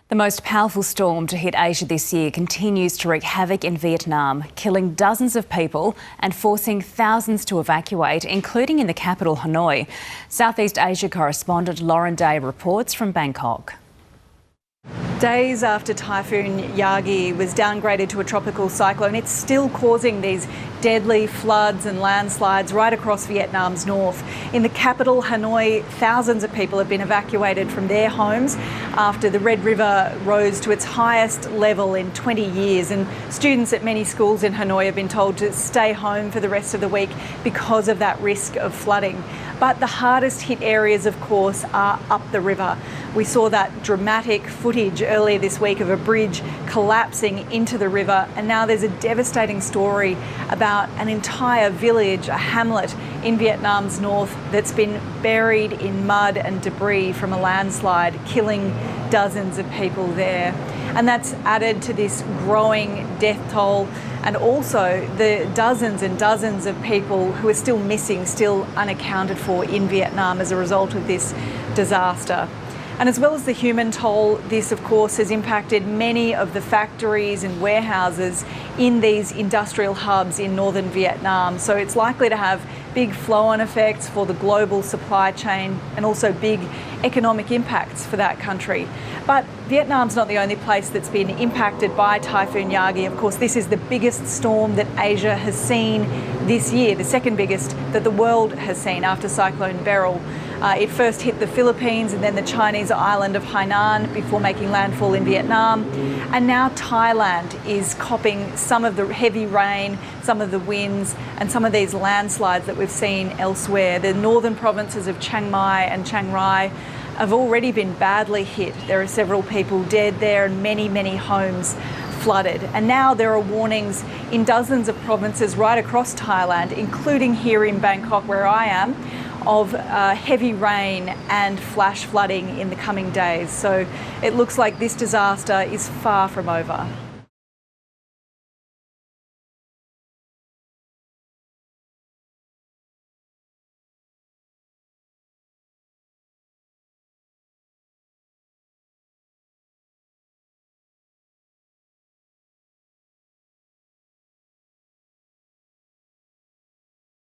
The most powerful storm to hit Asia this year continues to wreak havoc in Vietnam, killing dozens of people and forcing thousands to evacuate, including in the capital Hanoi. Southeast Asia correspondent Lauren Day reports from Bangkok. Days after Typhoon Yagi was downgraded to a tropical cyclone, it's still causing these deadly floods and landslides right across Vietnam's north. In the capital, Hanoi, thousands of people have been evacuated from their homes after the Red River rose to its highest level in 20 years. And students at many schools in Hanoi have been told to stay home for the rest of the week because of that risk of flooding. But the hardest hit areas, of course, are up the river. We saw that dramatic footage earlier this week of a bridge collapsing into the river, and now there's a devastating story about an entire village, a hamlet in Vietnam's north that's been buried in mud and debris from a landslide, killing dozens of people there. And that's added to this growing death toll and also the dozens and dozens of people who are still missing, still unaccounted for in Vietnam as a result of this disaster. And as well as the human toll, this of course has impacted many of the factories and warehouses in these industrial hubs in northern Vietnam. So it's likely to have big flow-on effects for the global supply chain and also big economic impacts for that country. But Vietnam's not the only place that's been impacted by Typhoon Yagi. Of course, this is the biggest storm that Asia has seen this year, the second biggest that the world has seen after Cyclone Beryl. It first hit the Philippines and then the Chinese island of Hainan before making landfall in Vietnam. And now Thailand is copping some of the heavy rain, some of the winds and some of these landslides that we've seen elsewhere. The northern provinces of Chiang Mai and Chiang Rai have already been badly hit. There are several people dead there and many, many homes flooded. And now there are warnings in dozens of provinces right across Thailand, including here in Bangkok where I am, of heavy rain and flash flooding in the coming days. So it looks like this disaster is far from over.